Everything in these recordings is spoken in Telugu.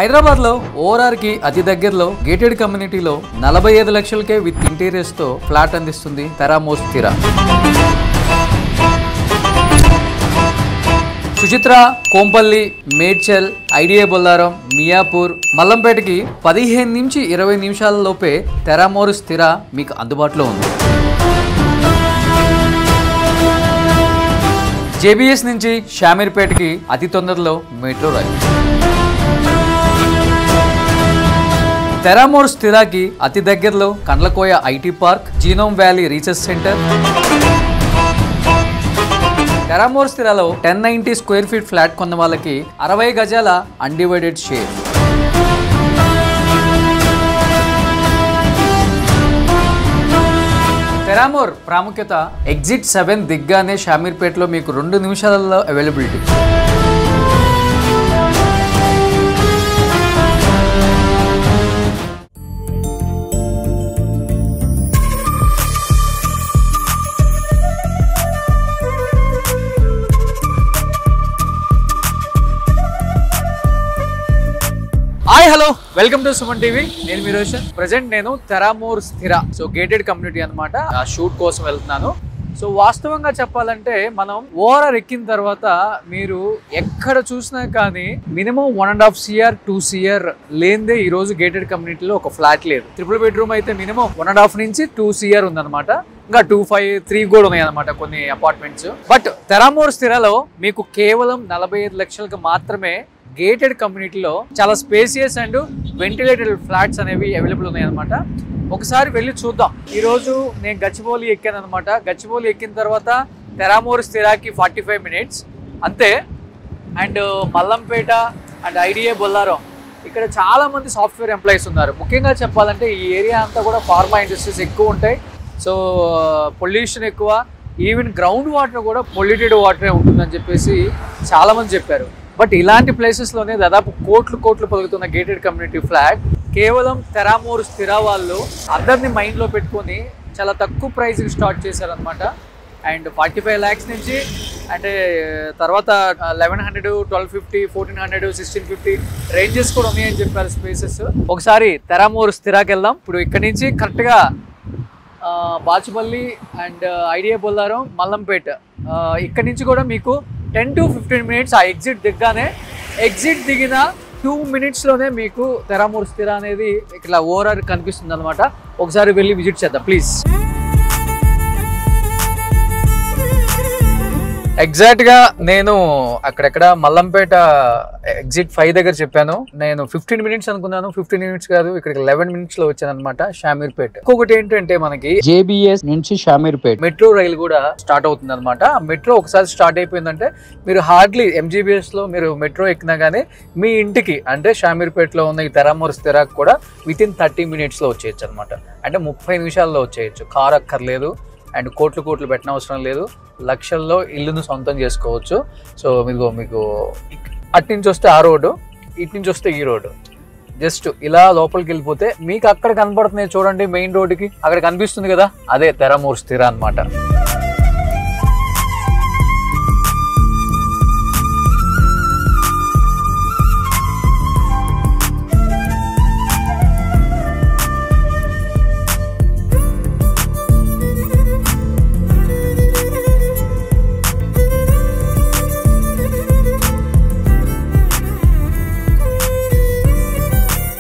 హైదరాబాద్ లో ఓఆర్ఆర్ కి అతి దగ్గరలో గేటెడ్ కమ్యూనిటీలో 45 లక్షలకే విత్ ఇంటీరియర్స్ తో ఫ్లాట్ అందిస్తుంది తెరామోర్ స్థిర. సుచిత్ర, కోంపల్లి, మేడ్చల్, ఐడియా బొల్లారం, మియాపూర్, మల్లంపేటకి 15 నుంచి 20 నిమిషాల లోపే తెరామోర్ స్థిర మీకు అందుబాటులో ఉంది. జేబీఎస్ నుంచి షామీర్పేటకి అతి తొందరలో మెట్రో రైల్. తెరామోర్ స్థిరాకి అతి దగ్గరలో Kandlakoya IT park, Genome Valley research centre. Teramor స్థిరాలో 1090 స్క్వేర్ ఫీట్ ఫ్లాట్ కొన్న వాళ్ళకి 60 గజాల అన్డివైడెడ్ షేర్. తెరామోర్ ప్రాముఖ్యత ఎగ్జిట్ 7 దిగ్గానే షామీర్పేటలో మీకు 2 నిమిషాలలో availability. Hi hello, welcome to Suman TV. నేను మీ రోషన్. ప్రెసెంట్ నేను తెరామోర్ స్థిర, సో గేటెడ్ కమ్యూనిటీ అనమాట, ఆ షూట్ కోసం వెళ్తున్నాను. సో వాస్తవంగా చెప్పాలంటే మనం ఓఆర్ఆర్ ఎక్కిన తర్వాత మీరు ఎక్కడ చూసినా కానీ మినిమం 1.5 CR 2 CR లేనిదే ఈ రోజు గేటెడ్ కమ్యూనిటీలో ఒక ఫ్లాట్ లేదు. ట్రిపుల్ బెడ్రూమ్ అయితే మినిమం 1.5 నుంచి 2 CR ఉందన్నమాట. ఇంకా 2.5, 3 కూడా ఉన్నాయి అనమాట కొన్ని అపార్ట్మెంట్స్. బట్ తెరామోర్ స్థిరలో మీకు కేవలం 45 లక్షలకు మాత్రమే గేటెడ్ కమ్యూనిటీలో చాలా స్పేసియస్ అండ్ వెంటిలేటెడ్ ఫ్లాట్స్ అనేవి అవైలబుల్ ఉన్నాయి అనమాట. ఒకసారి వెళ్ళి చూద్దాం. ఈరోజు నేను గచ్చిబౌలి ఎక్కాను అనమాట. గచ్చిబౌలి ఎక్కిన తర్వాత తెరామోర్ స్థిరాకి 45 మినిట్స్ అంతే. And Mallampet and idea Bollaram, ఇక్కడ చాలా మంది సాఫ్ట్వేర్ ఎంప్లాయీస్ ఉన్నారు. ముఖ్యంగా చెప్పాలంటే ఈ ఏరియా అంతా కూడా ఫార్మా ఇండస్ట్రీస్ ఎక్కువ ఉంటాయి. సో పొల్యూషన్ ఎక్కువ, ఈవెన్ గ్రౌండ్ వాటర్ కూడా పొల్యూటెడ్ వాటరే ఉంటుందని చెప్పేసి చాలామంది చెప్పారు. బట్ ఇలాంటి ప్లేసెస్లోనే దాదాపు కోట్లు పలుకుతున్న గేటెడ్ కమ్యూనిటీ ఫ్లాట్ కేవలం తెరామోర్ స్థిర వాళ్ళు అందరినీ మైండ్లో పెట్టుకొని చాలా తక్కువ ప్రైస్కి స్టార్ట్ చేశారనమాట. అండ్ 45 lakhs నుంచి అంటే తర్వాత 1100, 1250, 1400, 1650 రేంజెస్ కూడా ఉన్నాయని చెప్పారు స్పేసెస్. ఒకసారి తెరామోర్ స్థిరాకి వెళ్దాం. ఇప్పుడు ఇక్కడ నుంచి కరెక్ట్గా బాచుపల్లి అండ్ ఐడియా బొల్లారం, మల్లంపేట, ఇక్కడ నుంచి కూడా మీకు 10 to 15 మినిట్స్. ఆ ఎగ్జిట్ దిగ్గానే, ఎగ్జిట్ దిగిన 2 మినిట్స్లోనే మీకు తెరామోర్ స్థిర అనేది ఇట్లా ఓఆర్ఆర్ కనిపిస్తుంది అనమాట. ఒకసారి వెళ్ళి విజిట్ చేద్దాం ప్లీజ్. ఎగ్జాక్ట్గా నేను అక్కడెక్కడ మల్లంపేట ఎగ్జిట్ 5 దగ్గర చెప్పాను. నేను 15 మినిట్స్ అనుకున్నాను. 15 మినిట్స్ కాదు, ఇక్కడికి 11 మినిట్స్ లో వచ్చాను అనమాట, షామీర్పేట. ఇంకొకటి ఏంటంటే మనకి జేబీఎస్ నుంచి షామీర్పేట మెట్రో రైలు కూడా స్టార్ట్ అవుతుంది అనమాట. మెట్రో ఒకసారి స్టార్ట్ అయిపోయిందంటే మీరు హార్డ్లీ MGBS లో మీరు మెట్రో ఎక్కినా గానీ మీ ఇంటికి అంటే షామీర్పేటలో ఉన్న ఈ తెరామోర్ స్థిరాకు కూడా వితిన్ 30 మినిట్స్ లో వచ్చేయచ్చు అనమాట. అంటే 30 నిమిషాల్లో వచ్చేయచ్చు. కార్ అక్కర్లేదు అండ్ కోట్లు పెట్టిన అవసరం లేదు. లక్షల్లో ఇల్లును సొంతం చేసుకోవచ్చు. సో మీకు అటు నుంచి వస్తే ఆ రోడ్డు, ఇటు నుంచి వస్తే ఈ రోడ్డు, జస్ట్ ఇలా లోపలికి వెళ్ళిపోతే మీకు అక్కడ కనపడుతున్నాయి చూడండి, మెయిన్ రోడ్డుకి అక్కడ కనిపిస్తుంది కదా, అదే తెరామోర్ స్థిర అనమాట.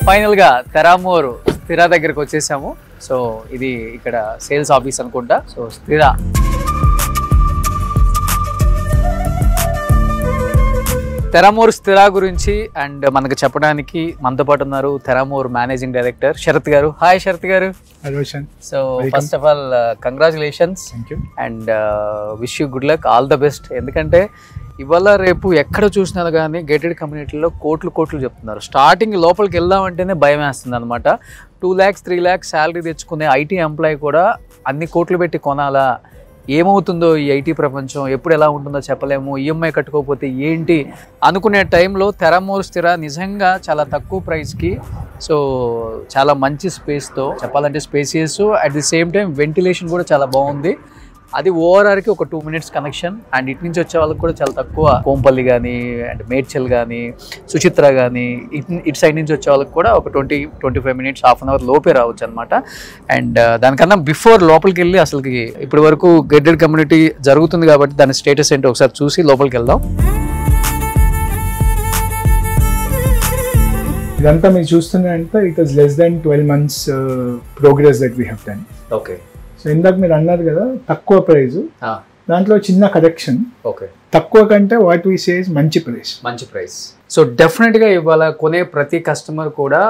ఫైనల్ గా తెరామోర్ స్థిర దగ్గరకు వచ్చేసాము. సో ఇది ఇక్కడ సేల్స్ ఆఫీస్ అనుకుంటా. సో స్థిర తెరామోర్ స్థిర గురించి అండ్ మనకు చెప్పడానికి మనతో పాటు ఉన్నారు తెరామోర్ మేనేజింగ్ డైరెక్టర్ శరత్ గారు. హాయ్ శరత్ గారు. So first of all congratulations and wish you good luck, all the best. ఎందుకంటే ఇవాళ రేపు ఎక్కడ చూసినా కానీ గేటెడ్ కమ్యూనిటీలో కోట్లు చెప్తున్నారు. స్టార్టింగ్ లోపలికి వెళ్దామంటేనే భయం వేస్తుంది అనమాట. 2 lakhs 3 lakhs శాలరీ తెచ్చుకునే ఐటీ ఎంప్లాయీ కూడా అన్ని కోట్లు పెట్టి కొనాలా, ఏమవుతుందో ఈ ఐటీ ప్రపంచం, ఎప్పుడు ఎలా ఉంటుందో చెప్పలేము, ఈఎంఐ కట్టుకోకపోతే ఏంటి అనుకునే టైంలో తెరామోర్ స్థిర నిజంగా చాలా తక్కువ ప్రైస్కి, సో చాలా మంచి స్పేస్తో, చెప్పాలంటే spacious, at the same time ventilation కూడా చాలా బాగుంది. అది ఓఆర్ఆర్కి ఒక 2 minutes కనెక్షన్. అండ్ ఇటు నుంచి వచ్చే వాళ్ళకి కూడా చాలా తక్కువ, కోంపల్లి కానీ అండ్ మేడ్చల్ కానీ సుచిత్ర కానీ ఇటు సైడ్ నుంచి వచ్చే వాళ్ళకి కూడా ఒక 20-25 minutes, హాఫ్ అన్ అవర్ లోపే రావచ్చు అనమాట. అండ్ దానికన్నా బిఫోర్ లోపలికి వెళ్ళి అసలుకి ఇప్పటి వరకు గేటెడ్ కమ్యూనిటీ జరుగుతుంది కాబట్టి దాని స్టేటస్ ఏంటో ఒకసారి చూసి లోపలికి వెళ్దాం. ఇదంతా మీరు చూస్తున్నారంటే it was less than 12 months progress that we have done. Okay. So ఇందాక మీరు అన్నారు కదా తక్కువ ప్రైస్, దాంట్లో చిన్న కరెక్షన్. ఓకే. తక్కువ కంటే వాట్ వీ సే ఇస్ మంచి ప్రైస్. సో డెఫినెట్గా ఇవాళ కొనే ప్రతి కస్టమర్ కూడా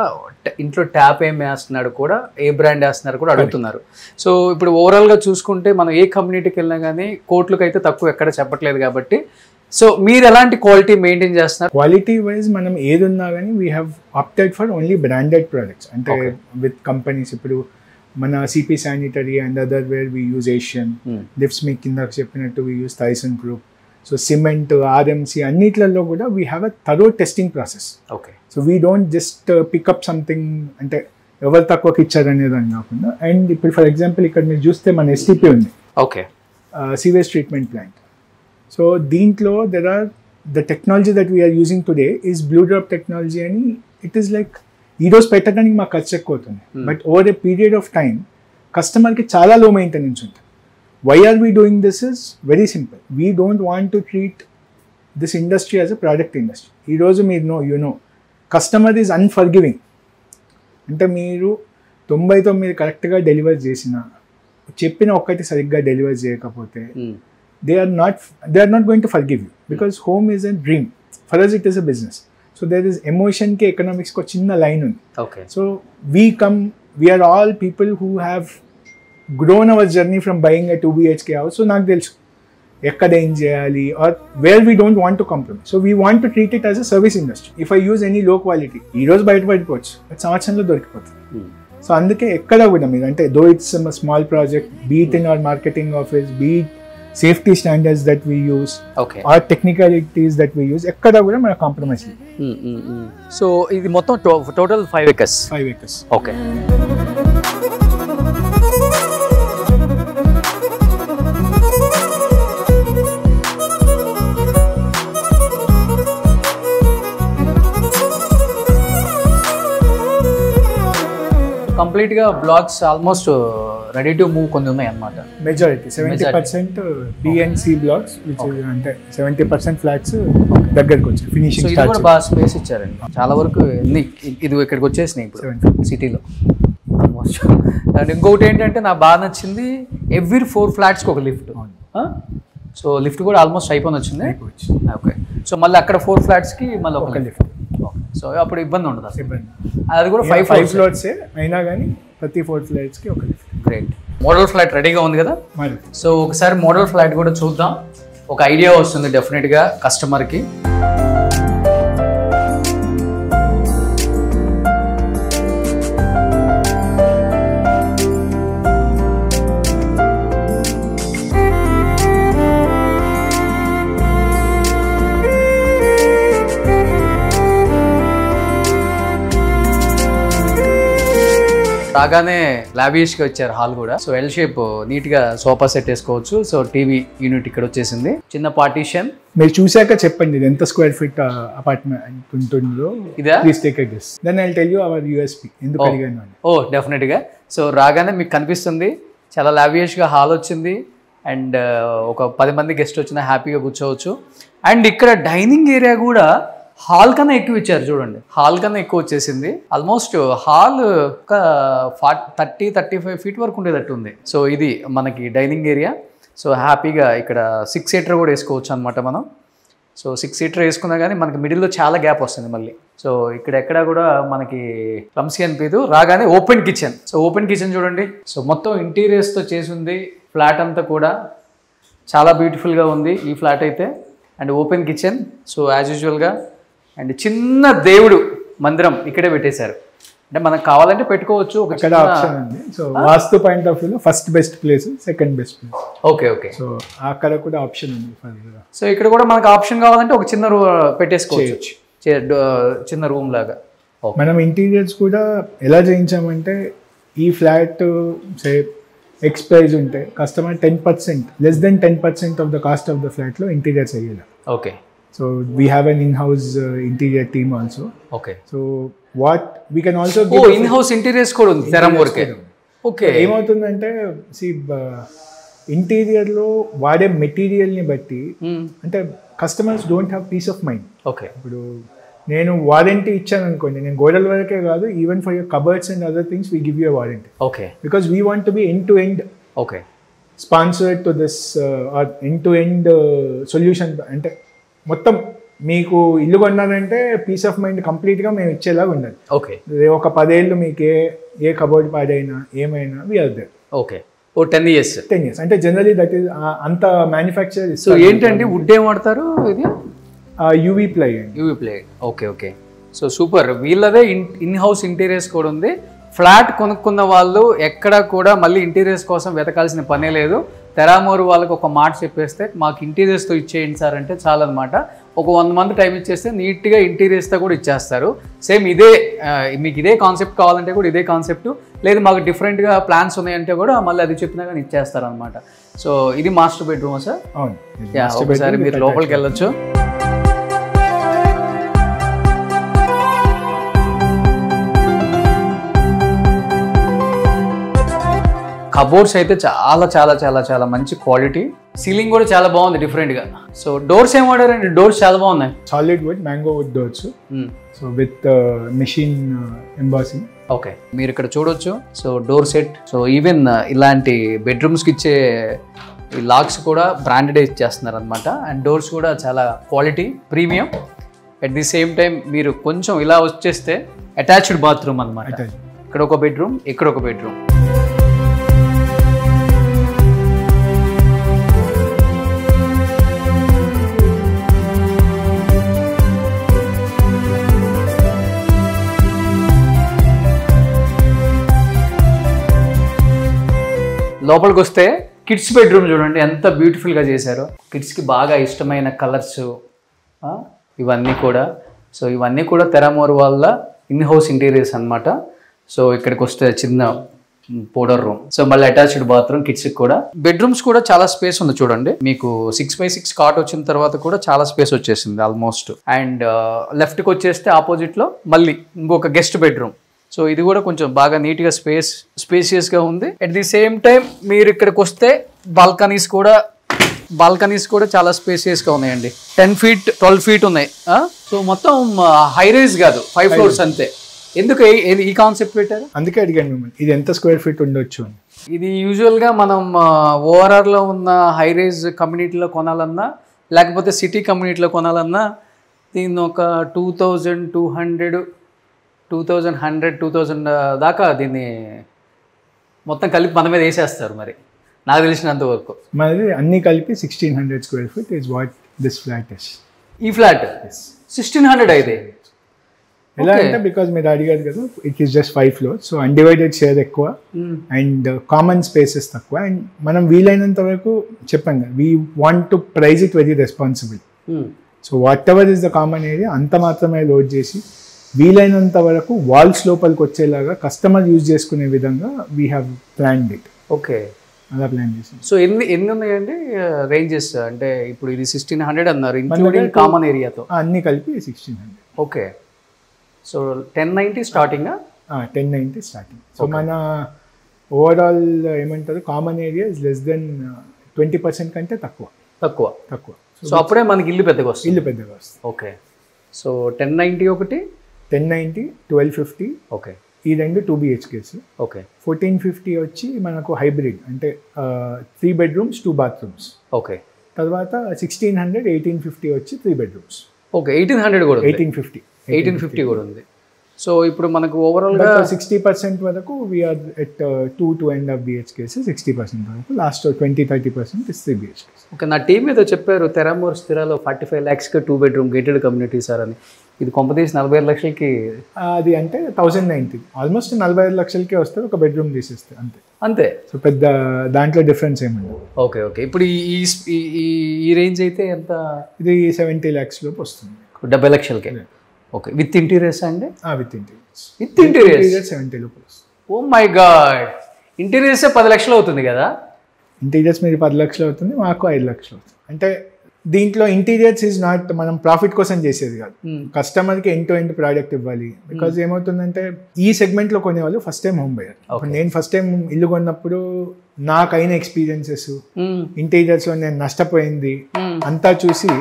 ఇంట్లో ట్యాప్ ఏం వేస్తున్నాడు కూడా, ఏ బ్రాండ్ వేస్తున్నారు కూడా అడుగుతున్నారు. సో ఇప్పుడు ఓవరాల్గా చూసుకుంటే మనం ఏ కమ్యూనిటీకి వెళ్ళినా కానీ కోట్లకు అయితే తక్కువ ఎక్కడ చెప్పట్లేదు కాబట్టి, సో మీరు ఎలాంటి క్వాలిటీ మెయింటైన్ చేస్తున్నారు? క్వాలిటీ వైజ్ మనం ఏది ఉన్నా కానీ we have opted for only branded products. అంటే విత్ కంపెనీస్, ఇప్పుడు మన CP sanitary and other ware we use Asian, lifts మీకు కింద చెప్పినట్టు we use Thyssen group. So cement, RMC అన్నిట్లలో కూడా we have a thorough testing process. Okay. So we don't just pick up something అంటే ఎవరు తక్కువకి ఇచ్చారనేది అని కాకుండా. అండ్ ఇప్పుడు ఫర్ ఎగ్జాంపుల్ ఇక్కడ మీరు చూస్తే మన ఎస్టీపీ ఉంది, okay, sewage treatment plant. So దీంట్లో there are the technology that we're using today is blue drop technology అని. ఇట్ ఈస్ లైక్ ఈరోజు పెట్టడానికి మాకు ఖర్చు ఎక్కువ అవుతుంది, but over a period of time కస్టమర్కి చాలా లో మెయింటెనెన్స్ ఉంటుంది. Why are we doing this is very simple. We don't want to treat this industry as a product industry. ఈరోజు మీరు you know customer is unforgiving. అంటే మీరు 99 కరెక్ట్గా డెలివర్ చేసిన, చెప్పిన ఒక్కటి సరిగ్గా డెలివర్ చేయకపోతే they are not going to forgive you, because home is a dream. For us it is a business. So there is emotion ke economics ko chinna line undi. Okay. So we are all people who have grown our journey from buying a 2 BHK house. So నాకు తెలుసు ఎక్కడ ఏం చేయాలి, or where we don't want to compromise. So we want to treat it as a service industry. If I use any low quality, ఈ రోజు బయటపడిపోవచ్చు, సంవత్సరంలో దొరికిపోతుంది. సో అందుకే ఎక్కడ కూడా మీరు అంటే though it's small project, beat in our marketing office, beat safety standards that we use, okay, or technicalities that we use, ekkada kuda mana compromise. So idi mottham total 5 acres. Okay. Complete గా blocks almost ready to move కొన్ని ఉన్నాయి అన్నమాట. మెజారిటీ 70% బిఎన్సి బ్లాక్స్, విచ్ ఇస్ అంటే 70% ఫ్లాట్స్ దగ్గరికి వచ్చాయి, ఫినిషింగ్ స్టార్ట్. ఇది కూడా బాగా స్పేస్ ఇచ్చారండి, చాలా వరకు ఇది ఇక్కడికి వచ్చేసినాయి ఇప్పుడు సిటీలో ఆల్మోస్ట్. అండ్ ఇంకొకటి ఏంటంటే నాకు బాగా నచ్చింది, ఎవ్రీ 4 flats కి ఒక లిఫ్ట్. సో లిఫ్ట్ కూడా ఆల్మోస్ట్ అయిపోయి వచ్చింది. ఓకే. సో మళ్ళీ అక్కడ 4 flats కి మళ్ళీ ఒక లిఫ్ట్. సో అప్పుడు ఇబ్బంది ఉండదు అసలు. అది కూడా 5 floors అయినా కానీ ప్రతి 4 flats కి ఒక లిఫ్ట్. గ్రేట్. మోడల్ ఫ్లాట్ రెడీగా ఉంది కదా, సో ఒకసారి మోడల్ ఫ్లాట్ కూడా చూద్దాం, ఒక ఐడియా వస్తుంది డెఫినెట్గా కస్టమర్కి. రాగానే లావిష్ గా వచ్చారు హాల్ కూడా. సో ఎల్ షేప్ నీట్ గా సోఫా సెట్ వేసుకోవచ్చు. సో టీవీ యూనిట్ ఇక్కడ వచ్చేసింది, చిన్న పార్టీషన్. మీరు చూసాక చెప్పండి ఇది ఎంత స్క్వేర్ ఫీట్ అపార్ట్మెంట్ ఉంటుందో. ఇదా? Please take a guess, then I will tell you our USP ఎందుకు అడిగాను. ఓ డెఫినెట్ గా. సో రాగానే మీకు కనిపిస్తుంది చాలా లావిష్ గా హాల్ వచ్చింది, అండ్ ఒక 10 మంది గెస్ట్ వచ్చినా హ్యాపీగా కూర్చోవచ్చు. అండ్ ఇక్కడ డైనింగ్ ఏరియా కూడా హాల్ కన్నా ఎక్కువ ఇచ్చారు చూడండి, హాల్ కన్నా ఎక్కువ వచ్చేసింది. ఆల్మోస్ట్ హాల్ ఒక 30-35 feet వరకు ఉండేటట్టు ఉంది. సో ఇది మనకి డైనింగ్ ఏరియా. సో హ్యాపీగా ఇక్కడ 6 seater కూడా వేసుకోవచ్చు అనమాట మనం. సో 6 seater వేసుకున్నా కానీ మనకి మిడిల్లో చాలా గ్యాప్ వస్తుంది మళ్ళీ. సో ఇక్కడ ఎక్కడ కూడా మనకి క్లమ్సీ అనిపించదు. రాగానే open kitchen. So open kitchen చూడండి. సో మొత్తం ఇంటీరియర్స్తో చేసి ఉంది. ఫ్లాట్ అంతా కూడా చాలా బ్యూటిఫుల్గా ఉంది ఈ ఫ్లాట్ అయితే. And open kitchen. So as యూజువల్గా అండ్ చిన్న దేవుడు మందిరం ఇక్కడే పెట్టేశారు. అంటే మనకు కావాలంటే పెట్టుకోవచ్చు. అక్కడ ఆప్షన్ ఉంది. సో వాస్తు పాయింట్ ఆఫ్ వ్యూలో first best place, second best place. Okay okay. So అక్కడ కూడా ఆప్షన్ ఉంది. సో ఇక్కడ కూడా మనకు ఆప్షన్ కావాలంటే ఒక చిన్న పెట్టేసుకోవచ్చు, చిన్న రూమ్ లాగా. మనం ఇంటీరియర్స్ కూడా ఎలా చేయించామంటే ఈ ఫ్లాట్ సే ఎక్స్ ప్రైజ్ ఉంటే customer 10% less than 10% of the cost of the ఫ్లాట్లో ఇంటీరియర్స్ అయ్యేలా. Okay. So we have an in house interior team also. Okay. So what we can also in house interiors కూడా ఉంది తెరామోర్కే. ఓకే. ఏమవుతుందంటే ఇంటీరియర్లో వాడే మెటీరియల్ని బట్టి అంటే customers don't have peace of mind. Okay. ఇప్పుడు నేను వారంటీ ఇచ్చాను అనుకోండి, నేను గోడల వరకే కాదు, even for your cupboards and other things we give you warranty. Okay. Because we want to be end to end okay sponsored to this or end to end solution. అంటే మొత్తం మీకు ఇల్లు కొన్నారంటే పీస్ ఆఫ్ మైండ్ కంప్లీట్గా మేము ఇచ్చేలాగా ఉండాలి. ఓకే. ఒక 10 ఏళ్ళు మీకు ఏ కబోర్డ్ పాడైనా ఏమైనా వీఆర్ దేర్. ఓకే. 10 years అంటే జనరలీ దట్ ఈస్ అంత మ్యానుఫ్యాక్చర్. సో ఏంటండి వుడ్ ఏం వాడతారు? ఇది UV ply. UV ply. Okay. Okay. So super. వీళ్ళదే ఇన్ హౌస్ ఇంటీరియర్స్ కూడా ఉంది. ఫ్లాట్ కొనుక్కున్న వాళ్ళు ఎక్కడ కూడా మళ్ళీ ఇంటీరియర్స్ కోసం వెతకాల్సిన పనే లేదు. తెరామోర్ వాళ్ళకి ఒక మాట చెప్పేస్తే మాకు ఇంటీరియర్స్తో ఇచ్చేయండి సార్ అంటే చాలన్నమాట. ఒక 1 month టైం ఇచ్చేస్తే నీట్గా ఇంటీరియర్స్తో కూడా ఇచ్చేస్తారు. సేమ్ ఇదే మీకు ఇదే కాన్సెప్ట్ కావాలంటే కూడా ఇదే కాన్సెప్ట్, లేదు మాకు డిఫరెంట్గా ప్లాన్స్ ఉన్నాయంటే కూడా మళ్ళీ అది చెప్పినా కానీ ఇచ్చేస్తారు అనమాట. సో ఇది మాస్టర్ బెడ్రూమా సార్? అవును. ఒకసారి మీరు లోపలికి వెళ్ళొచ్చు. కబోర్డ్స్ అయితే చాలా చాలా చాలా చాలా మంచి క్వాలిటీ. సీలింగ్ కూడా చాలా బాగుంది డిఫరెంట్గా. సో డోర్స్ ఏం వాడారండి? డోర్స్ చాలా బాగున్నాయి. Solid would, mango would doors. So with machine embossing. Okay. మీరు ఇక్కడ చూడొచ్చు. So door set. So even ఇలాంటి బెడ్రూమ్స్కి ఇచ్చే ఈ లాక్స్ కూడా బ్రాండెడ్ ఇచ్చేస్తున్నారు అనమాట. అండ్ డోర్స్ కూడా చాలా quality, premium. At the same time మీరు కొంచెం ఇలా వచ్చేస్తే అటాచ్డ్ బాత్రూమ్ అనమాట. ఇక్కడ ఒక బెడ్రూమ్, ఇక్కడ ఒక బెడ్రూమ్. లోపలికి వస్తే కిడ్స్ బెడ్రూమ్ చూడండి ఎంత బ్యూటిఫుల్గా చేశారో. కిడ్స్కి బాగా ఇష్టమైన కలర్స్ ఇవన్నీ కూడా. సో ఇవన్నీ కూడా తెరామోర్ వాళ్ళ ఇన్ హౌస్ ఇంటీరియర్స్ అనమాట. సో ఇక్కడికి వస్తే చిన్న పౌడర్ రూమ్. సో మళ్ళీ అటాచ్డ్ బాత్రూమ్ కిడ్స్కి కూడా. బెడ్రూమ్స్ కూడా చాలా స్పేస్ ఉంది చూడండి. మీకు 6x6 కాట్ వచ్చిన తర్వాత కూడా చాలా స్పేస్ వచ్చేసింది ఆల్మోస్ట్. అండ్ లెఫ్ట్కి వచ్చేస్తే ఆపోజిట్లో మళ్ళీ ఇంకొక గెస్ట్ బెడ్రూమ్. సో ఇది కూడా కొంచెం బాగా నీట్గా స్పేసియస్గా ఉంది. అట్ ది సేమ్ టైం మీరు ఇక్కడికి వస్తే బాల్కనీస్ కూడా చాలా స్పేసియస్గా ఉన్నాయండి. 10 feet 12 feet ఉన్నాయి. సో మొత్తం హై రైజ్ కాదు, 5 floors అంతే. ఎందుకు ఈ కాన్సెప్ట్ పెట్టారు? అందుకే అడిగాను మిమ్మల్ని ఇది ఎంత స్క్వేర్ ఫీట్ ఉండొచ్చు. ఇది యూజువల్గా మనం ఓఆర్ఆర్లో ఉన్న హై రైజ్ కమ్యూనిటీలో కొనాలన్నా లేకపోతే సిటీ కమ్యూనిటీలో కొనాలన్నా దీన్ని ఒక 2000 దాకా దీన్ని మొత్తం కలిపి మన మీద వేసేస్తారు. మరి నాకు తెలిసినంత వరకు మరి అన్ని కలిపి 1600 square feet is what this flat is. ఈ ఫ్లాట్ 1600 అయితే ఎలా అంటే బికాజ్ మీరు అడిగారు కదా, it is just 5 floors. So undivided share ఎక్కువ అండ్ కామన్ స్పేసెస్ తక్కువ. అండ్ మనం వీలైనంత వరకు చెప్పాం కదా, we want to price it very responsible. So whatever is the common area అంత మాత్రమే లోడ్ చేసి వీలైనంత వరకు వాల్స్ లోపలికి వచ్చేలాగా కస్టమర్ యూజ్ చేసుకునే విధంగా we have planned it. Okay. అలా ప్లాన్ చేసాం. సో ఎన్ని ఉన్నాయండి రేంజెస్? అంటే ఇప్పుడు ఇది 1600 అన్నారు ఇంక్లూడింగ్ కామన్ ఏరియాతో అన్ని కలిపి 1600. Okay. So 1090 starting. 1090 starting. So మన ఓవరాల్ ఏమంటారు common area is less then 20% కంటే తక్కువ. సో అప్పుడే మనకి ఇల్లు పెద్దగా వస్తుంది. ఓకే. సో 1090 ఒకటి, 1090 1250. ఓకే. ఈ రెండు 2 BHKs. ఓకే. 1450 వచ్చి మనకు హైబ్రిడ్ అంటే 3 bedrooms 2 bathrooms. ఓకే. తర్వాత 1600 1850 వచ్చి 3 bedrooms. ఓకే. 1800 కూడా 1850 కూడా ఉంది. సో ఇప్పుడు మనకు ఓవరాల్గా 60% వరకు వీఆర్ ఎట్ 2.5 BHKs. 60% వరకు లాస్ట్ 20-30% ఇస్ 3 BHKs. ఓకే. నా టీం ఏదో చెప్పారు తెరామోర్ స్థిరాలో 45 lakhsకి 2 bedroom గేటెడ్ కమ్యూనిటీ సార్ అని. ఇది కొంపతీసి 45 లక్షలకి. అది అంటే 1090 ఆల్మోస్ట్ 45 లక్షలకే వస్తుంది. ఒక బెడ్రూమ్ తీసేస్తే అంతే. సో పెద్ద దాంట్లో డిఫరెన్స్ ఏముండదు. ఓకే. ఇప్పుడు ఈ రేంజ్ అయితే ఎంత? ఇది 70 lakhs లోపు వస్తుంది. 70 లక్షలకే. ఓకే. విత్ ఇంటీరియర్స్ అండి? విత్ ఇంటీరియర్స్ 70 లోపు. ఓ మై గాడ్, ఇంటీరియర్సే 10 లక్షలు అవుతుంది కదా. ఇంటీరియర్స్ మీరు 10 లక్షలు అవుతుంది, మాకు 5 లక్షలు అవుతుంది. అంటే దీంట్లో ఇంటీరియర్స్ ఈజ్ నాట్ మనం ప్రాఫిట్ కోసం చేసేది కాదు, కస్టమర్కి ఎండ్ టు ఎండ్ ప్రోడక్ట్ ఇవ్వాలి. బికాజ్ ఏమవుతుందంటే ఈ సెగ్మెంట్లో కొనేవాళ్ళు ఫస్ట్ టైం హోమ్ బయర్. నేను ఫస్ట్ టైం ఇల్లు కొన్నప్పుడు నాకైన ఎక్స్పీరియన్సెస్, ఇంటీరియర్స్లో నేను నష్టపోయింది అంతా చూసి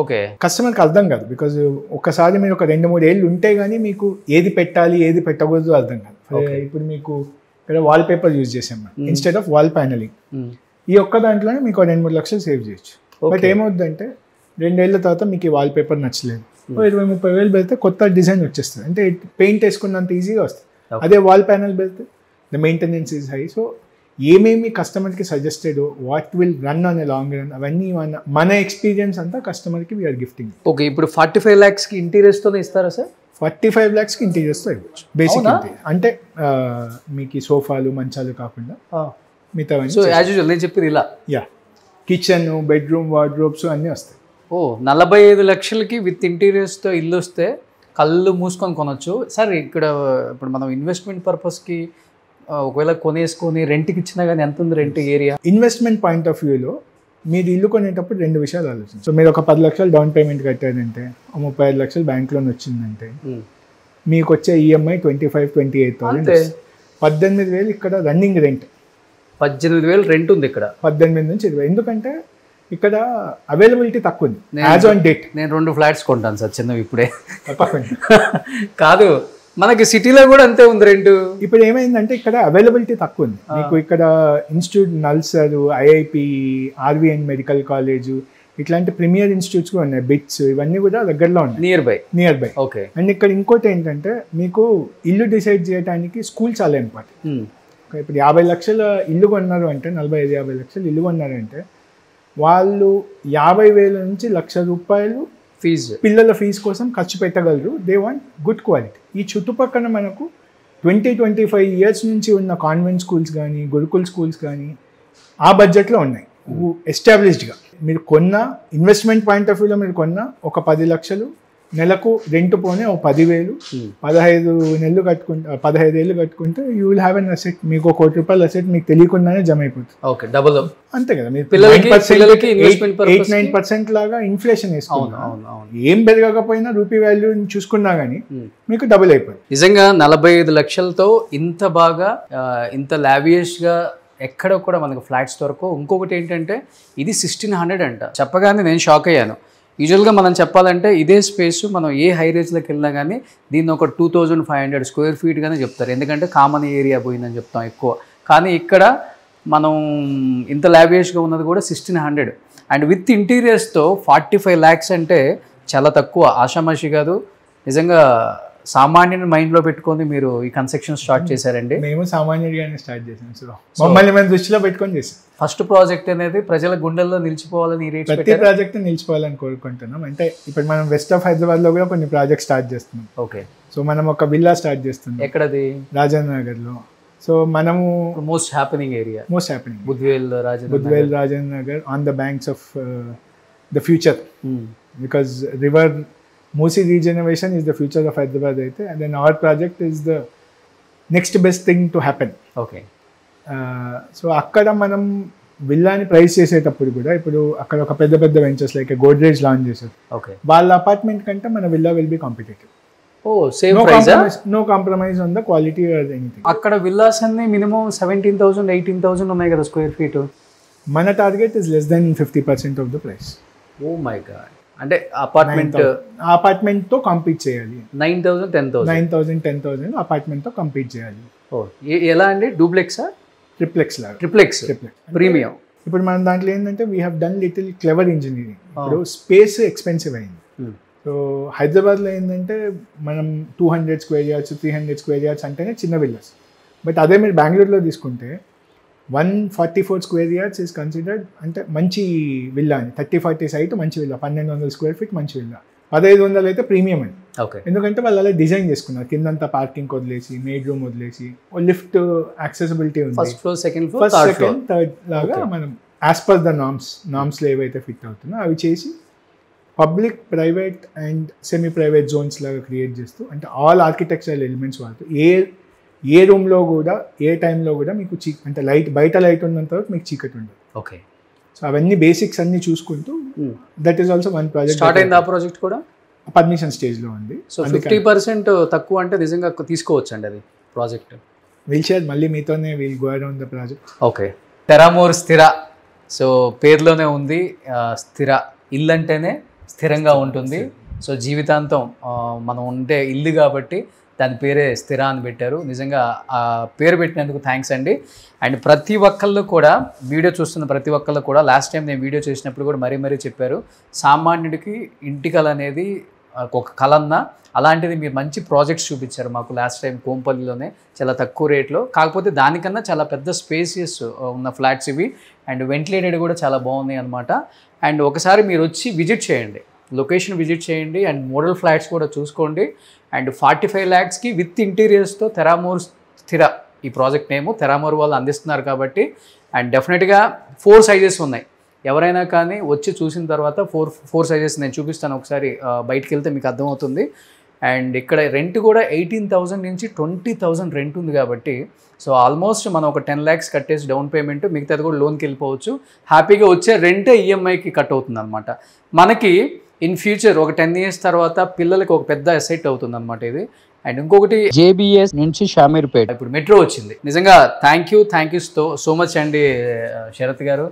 ఓకే కస్టమర్కి అర్థం కాదు. బికాజ్ ఒకసారి మీరు ఒక 2-3 ఏళ్ళు ఉంటే గానీ మీకు ఏది పెట్టాలి ఏది పెట్టకూడదు అర్థం కాదు. ఇప్పుడు మీకు ఇక్కడ వాల్ పేపర్ యూజ్ చేసాం ఇన్స్టెడ్ ఆఫ్ వాల్ ప్యానలింగ్. ఈ ఒక్క దాంట్లోనే మీకు 2-3 లక్షలు సేవ్ చేయొచ్చు. బట్ ఏమవుతుందంటే 2 ఏళ్ళ తర్వాత మీకు ఈ వాల్ పేపర్ నచ్చలేదు, 20-30 వేలు పెడితే కొత్త డిజైన్ వచ్చేస్తుంది. అంటే పెయింట్ వేసుకున్నంత ఈజీగా వస్తుంది. అదే వాల్ ప్యానల్ పెడితే the maintenance is high. So ఏమేమి కస్టమర్కి suggested, what will run on a long run, అవన్నీ మన ఎక్స్పీరియన్స్ అంతా కస్టమర్కి వీఆర్ గిఫ్టింగ్. ఓకే, ఇప్పుడు 45 lakhsకి ఇంటీరియర్స్తోనే ఇస్తారా సార్? 45 lakhsకి ఇంటీరియర్స్తో ఇవ్వచ్చు. బేసిక్ ఇంటీరియర్ అంటే మీకు ఈ సోఫాలు మంచాలు కాకుండా మిగతా. సో యాజ్ యూజువల్ నేను చెప్పేది ఇలా, యా కిచెన్, బెడ్రూమ్, వార్డ్రోబ్స్ అన్నీ వస్తాయి. 45 లక్షలకి విత్ ఇంటీరియర్స్తో ఇల్లు వస్తే కళ్ళు మూసుకొని కొనొచ్చు సార్. ఇక్కడ ఇప్పుడు మనం ఇన్వెస్ట్మెంట్ పర్పస్కి ఒకవేళ కొనేసుకొని రెంట్కి ఇచ్చినా కానీ ఎంత ఉంది rent area? Investment point of వ్యూలో మీరు ఇల్లు కొనేటప్పుడు 2 విషయాలు ఆలోచించండి. సో మీరు ఒక 10 లక్షలు డౌన్ పేమెంట్ కట్టారంటే, 35 లక్షలు బ్యాంక్ లోన్ వచ్చిందంటే మీకు వచ్చే ఈఎంఐ 25-28,000. 18,000 ఇక్కడ రన్నింగ్ రెంట్. 18,000 రెంట్ ఉంది ఇక్కడ. 18 నుంచి 20. ఎందుకంటే ఇక్కడ అవైలబిలిటీ తక్కువ ఉంది యాజ్ ఆన్ డేట్. నేను 2 ఫ్లాట్స్ కొంటాను సార్ చిన్నవి ఇప్పుడే. తప్పకుండా కాదు, మనకి సిటీలో కూడా అంతే ఉంది రెంట్. ఇప్పుడు ఏమైందంటే ఇక్కడ అవైలబిలిటీ తక్కువ ఉంది. మీకు ఇక్కడ institute NALSAR, IIP, RVN medical college ఇట్లాంటి ప్రీమియర్ ఇన్స్టిట్యూట్స్ కూడా ఉన్నాయి. బిట్స్ ఇవన్నీ కూడా దగ్గరలో ఉన్నాయి, నియర్ బై. ఓకే. అండ్ ఇక్కడ ఇంకోటి ఏంటంటే మీకు ఇల్లు డిసైడ్ చేయడానికి స్కూల్ చాలా ఇంపార్టెంట్. ఇప్పుడు 50 లక్షల ఇల్లు కొన్నారు అంటే, 45-50 లక్షలు ఇల్లు కొన్నారంటే వాళ్ళు 50,000 నుంచి ₹1,00,000 ఫీజు, పిల్లల ఫీజు కోసం ఖర్చు పెట్టగలరు. They want good quality. ఈ చుట్టుపక్కల మనకు 20-25 years నుంచి ఉన్న కాన్వెంట్ స్కూల్స్ కానీ, గురుకుల్ స్కూల్స్ కానీ ఆ బడ్జెట్లో ఉన్నాయి ఎస్టాబ్లిష్డ్గా. మీరు కొన్న ఇన్వెస్ట్మెంట్ పాయింట్ ఆఫ్ వ్యూలో మీరు కొన్న ఒక 10 లక్షలు నెలకు రెంట్ పోనే ఒక 10,000, 15 నెలలు కట్టుకుంటే, 15 ఏళ్ళు కట్టుకుంటే you will have an asset. మీకు ₹1 కోటి అసెట్ మీకు తెలియకుండానే జమ అయిపోతుంది. ఓకే, డబుల్ అంతే కదా. మీరు పిల్లలకి 8-9% లాగా ఇన్ఫ్లేషన్ వేసుకున్నాం. ఏం పెరగకపోయినా రూపీ వాల్యూ చూసుకున్నా కానీ మీకు డబుల్ అయిపోయింది. నిజంగా 45 లక్షలతో ఇంత బాగా ఇంత లావియస్గా ఎక్కడ కూడా మనకు ఫ్లాట్స్ దొరకవు. ఇంకొకటి ఏంటంటే ఇది 1600 అంట. చెప్పగానే నేను షాక్ అయ్యాను. యూజువల్గా మనం చెప్పాలంటే ఇదే స్పేస్ మనం ఏ హై రేంజ్లోకి వెళ్ళినా కానీ దీన్ని ఒక 2500 square feet గానే చెప్తారు, ఎందుకంటే కామన్ ఏరియా పోయిందని చెప్తాం ఎక్కువ. కానీ ఇక్కడ మనం ఇంత లావియస్గా ఉన్నది కూడా 1600 అండ్ విత్ ఇంటీరియర్స్తో 45 lakhs అంటే చాలా తక్కువ, ఆషామాషి కాదు. నిజంగా సామాన్యుని మైండ్లో పెట్టుకొని మీరు ఈ కన్స్ట్రక్షన్ స్టార్ట్ చేశారండి. మేము సామాన్యుడిగానే స్టార్ట్ చేసాం. సో మమ్మల్ని మేము దృష్టిలో పెట్టుకొని చేసాం. ఫస్ట్ ప్రాజెక్ట్ అనేది ప్రజల గుండెల్లో నిలిచిపోవాలని ప్రతి ప్రాజెక్ట్ నిలిచిపోవాలని కోరుకుంటున్నాం. అంటే ఇప్పుడు మనం వెస్ట్ ఆఫ్ హైదరాబాద్లో కూడా కొన్ని ప్రాజెక్ట్ స్టార్ట్ చేస్తున్నాం. ఓకే. సో మనం ఒక విల్లా స్టార్ట్ చేస్తున్నాం. ఎక్కడది? రాజేంద్ర నగర్లో. సో మనము most happening area, Budvel Rajendra Nagar on the banks of the future. Because river Musi regeneration is the future of Hyderabad aithe, and then our project is the next best thing to happen. Okay. So akkada manam విల్లాని ప్రైస్ చేసేటప్పుడు కూడా ఇప్పుడు అక్కడ ఒక పెద్ద పెద్ద వెంచర్స్ లైక్ గోడ్రేజ్ లాంచ్ చేశారు. ఓకే. వాళ్ళ అపార్ట్మెంట్ కంటే మన villa will be competitive. Oh same price, no compromise on the quality or anything. అక్కడ విల్లాస్ అన్ని మినిమం 17,000 18,000 ఉన్నాయి కదా స్క్వేర్ ఫీట్. మన target is less than 50% of the price. Oh my god. అంటే అపార్ట్మెంట్ తో కంపీట్ చేయాలి. 9,000 10,000 అపార్ట్మెంట్ తో కంపీట్ చేయాలి. ఓ ఎలా అండి? డూప్లెక్సా? ట్రిప్లెక్స్ లాగా. Triplex premium. ఇప్పుడు మనం దాంట్లో ఏంటంటే we have done little clever engineering. ఇప్పుడు స్పేస్ ఎక్స్పెన్సివ్ అయింది. సో హైదరాబాద్లో ఏంటంటే మనం 200 square yards 300 square yards అంటేనే చిన్న విల్లాస్. బట్ అదే మీరు బెంగళూరులో తీసుకుంటే 144 square yards ఈజ్ కన్సిడర్డ్ అంటే మంచి విల్లా అని. 30-40 సైట్ మంచి విల్లా, 1,200 square feet మంచి విల్లా. 1,500 అయితే ప్రీమియం అని. ఓకే. ఎందుకంటే వాళ్ళు అలా డిజైన్ చేసుకున్నారు. కిందంతా పార్కింగ్ వదిలేసి, మెయిడ్ రూమ్ వదిలేసి, లిఫ్ట్ యాక్సెసిబిలిటీ ఉంది. First floor, second floor, first second third లాగా మనం యాజ్ పర్ ద నామ్స్లో ఏవైతే ఫిట్ అవుతుందో అవి చేసి public, private and semi private zones లాగా క్రియేట్ చేస్తూ, అంటే ఆల్ ఆర్కిటెక్చరల్ ఎలిమెంట్స్ వాడుతూ ఏ రూమ్లో కూడా ఏ టైంలో కూడా మీకు అంటే లైట్ బయట లైట్ ఉన్నంత వరకు మీకు చీకటి ఉండదు. ఓకే. సో అవన్నీ బేసిక్స్ అన్ని చూసుకుంటూ that is also one project. Start అయింది ఆ ప్రాజెక్ట్ కూడా? పర్మిషన్ స్టేజ్లో ఉంది. సో 50% తక్కువ అంటే నిజంగా తీసుకోవచ్చు అండి అది ప్రాజెక్ట్. విల్ షేర్ మళ్ళీ మీతోనే will go around the project. Okay. Teramor Sthira. So పేరులోనే ఉంది స్థిర. ఇల్లు అంటేనే స్థిరంగా ఉంటుంది. సో జీవితాంతం మనం ఉండే ఇల్లు కాబట్టి దాని పేరే స్థిర అని పెట్టారు. నిజంగా ఆ పేరు పెట్టినందుకు థ్యాంక్స్ అండి. అండ్ ప్రతి ఒక్కళ్ళు కూడా వీడియో చూస్తున్న ప్రతి ఒక్కళ్ళు కూడా లాస్ట్ టైం నేను వీడియో చేసినప్పుడు కూడా మరీ చెప్పారు, సామాన్యుడికి ఇంటికల్ అనేది ఒక కలన్న, అలాంటిది మీరు మంచి ప్రాజెక్ట్స్ చూపించారు మాకు లాస్ట్ టైం కోంపల్లిలోనే చాలా తక్కువ రేట్లో. కాకపోతే దానికన్నా చాలా పెద్ద స్పేసియస్ ఉన్న ఫ్లాట్స్ ఇవి. అండ్ వెంటిలేటెడ్ కూడా చాలా బాగున్నాయి అనమాట. అండ్ ఒకసారి మీరు వచ్చి విజిట్ చేయండి, లొకేషన్ విజిట్ చేయండి. అండ్ మోడల్ ఫ్లాట్స్ కూడా చూసుకోండి. అండ్ 45 lakhsకి విత్ ఇంటీరియర్స్తో తెరామోర్ స్థిర ఈ ప్రాజెక్ట్ నేము. తెరామోర్ వాళ్ళు అందిస్తున్నారు కాబట్టి. అండ్ డెఫినెట్గా 4 sizes ఉన్నాయి. ఎవరైనా కానీ వచ్చి చూసిన తర్వాత 4 sizes నేను చూపిస్తాను ఒకసారి, బయటికి వెళ్తే మీకు అర్థమవుతుంది. అండ్ ఇక్కడ రెంట్ కూడా 18,000 నుంచి 20,000 రెంట్ ఉంది కాబట్టి సో ఆల్మోస్ట్ మనం ఒక 10 lakhs కట్టేసి డౌన్ పేమెంట్, మిగతాది కూడా లోన్కి వెళ్ళిపోవచ్చు. హ్యాపీగా వచ్చే రెంటే ఈఎంఐకి కట్ అవుతుంది అనమాట. మనకి ఇన్ ఫ్యూచర్ ఒక 10 years తర్వాత పిల్లలకి ఒక పెద్ద అసెట్ అవుతుంది అనమాట ఇది. అండ్ ఇంకొకటి JBS నుంచి షామీర్పేట ఇప్పుడు మెట్రో వచ్చింది. నిజంగా థ్యాంక్ యూ సో మచ్ అండి శరత్ గారు.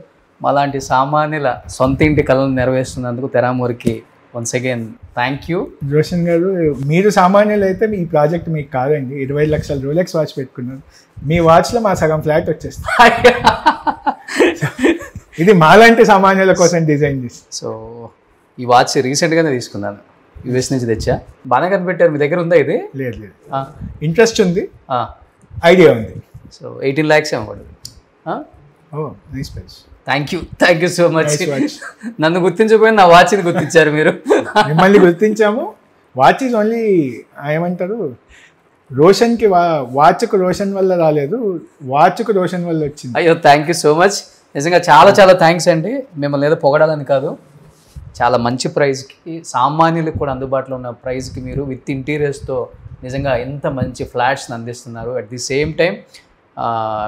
మాలాంటి సామాన్యుల సొంత ఇంటి కళను నెరవేరుస్తున్నందుకు తెరామోర్కి once again thank you. Roshan garu, మీరు సామాన్యులు అయితే ఈ ప్రాజెక్ట్ మీకు కాదండి. 20 లక్షల రోలెక్స్ వాచ్ పెట్టుకున్నారు. మీ వాచ్లో మా సగం ఫ్లాట్ వచ్చేస్తుంది. ఇది మాలాంటి సామాన్యుల కోసం డిజైన్ చేసి. సో ఈ వాచ్ రీసెంట్గానే తీసుకున్నాను, యూఎస్ నుంచి తెచ్చా. బాగానే కనిపెట్టారు. మీ దగ్గర ఉందా ఇది? లేదు, ఇంట్రెస్ట్ ఉంది, ఐడియా ఉంది. సో 18 lakhs ఏమో పడుతుంది. Oh nice price. Thank you so much. నన్ను గుర్తించకపోయినా నా వాచ్ని గుర్తించారు మీరు. మిమ్మల్ని గుర్తించాము. వాచ్ ఈజ్ ఓన్లీ ఏమంటారు, రోషన్కి వాచ్కు రోషన్ వల్ల రాలేదు, వాచ్కు రోషన్ వల్ల వచ్చింది. అయ్యో థ్యాంక్ యూ సో మచ్. నిజంగా చాలా థ్యాంక్స్ అండి. మిమ్మల్ని ఏదో పొగడాలని కాదు, చాలా మంచి ప్రైస్కి, సామాన్యులకు కూడా అందుబాటులో ఉన్న ప్రైస్కి మీరు విత్ ఇంటీరియర్స్తో నిజంగా ఎంత మంచి ఫ్లాట్స్ని అందిస్తున్నారు. అట్ ది సేమ్ టైం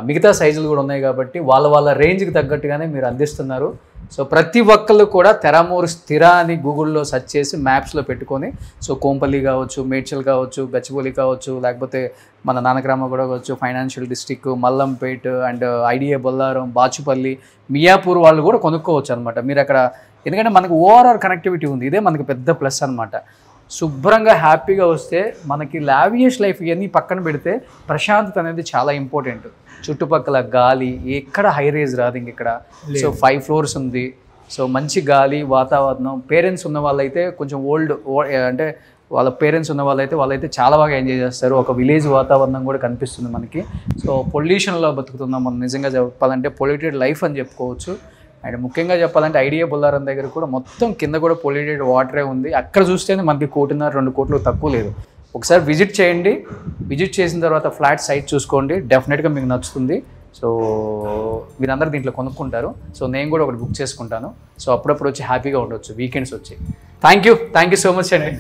మిగతా సైజులు కూడా ఉన్నాయి కాబట్టి వాళ్ళ రేంజ్కి తగ్గట్టుగానే మీరు అందిస్తున్నారు. సో ప్రతి ఒక్కళ్ళు కూడా తెరామోర్ స్థిర అని గూగుల్లో సెర్చ్ చేసి మ్యాప్స్లో పెట్టుకొని, సో కోంపల్లి కావచ్చు, మేడ్చల్ కావచ్చు, గచ్చిబౌలి కావచ్చు, లేకపోతే మన నానక్రామ కూడా కావచ్చు, financial district, Mallampet and IDA Bollaram, Bachupally, Miyapur వాళ్ళు కూడా కొనుక్కోవచ్చు అనమాట మీరు అక్కడ. ఎందుకంటే మనకు ఓవరాల్ కనెక్టివిటీ ఉంది, ఇదే మనకు పెద్ద ప్లస్ అనమాట. శుభ్రంగా హ్యాపీగా వస్తే మనకి లావియస్ లైఫ్ ఇవన్నీ పక్కన పెడితే ప్రశాంతత అనేది చాలా ఇంపార్టెంట్. చుట్టుపక్కల గాలి ఎక్కడ హై రేజ్ రాదు ఇంక ఇక్కడ. సో 5 floors ఉంది. సో మంచి గాలి వాతావరణం. పేరెంట్స్ ఉన్న వాళ్ళైతే కొంచెం అంటే వాళ్ళ పేరెంట్స్ ఉన్న వాళ్ళైతే చాలా బాగా ఎంజాయ్ చేస్తారు. ఒక విలేజ్ వాతావరణం కూడా కనిపిస్తుంది మనకి. సో పొల్యూషన్లో బతుకుతున్నాం మనం. నిజంగా చెప్పాలంటే పొల్యూటెడ్ లైఫ్ అని చెప్పుకోవచ్చు. అండ్ ముఖ్యంగా చెప్పాలంటే ఐడియా బొల్లారం దగ్గర కూడా మొత్తం కింద కూడా పొల్యూటెడ్ వాటరే ఉంది. అక్కడ చూస్తేనే మనకి 1.5-2 కోట్లు తక్కువ లేదు. ఒకసారి విజిట్ చేయండి. విజిట్ చేసిన తర్వాత ఫ్లాట్ సైట్ చూసుకోండి, డెఫినెట్గా మీకు నచ్చుతుంది. సో మీరందరూ దీంట్లో కొనుక్కుంటారు. సో నేను కూడా ఒకటి బుక్ చేసుకుంటాను. సో అప్పుడప్పుడు వచ్చి హ్యాపీగా ఉండొచ్చు వీకెండ్స్ వచ్చి. థ్యాంక్ యూ సో మచ్ అండి.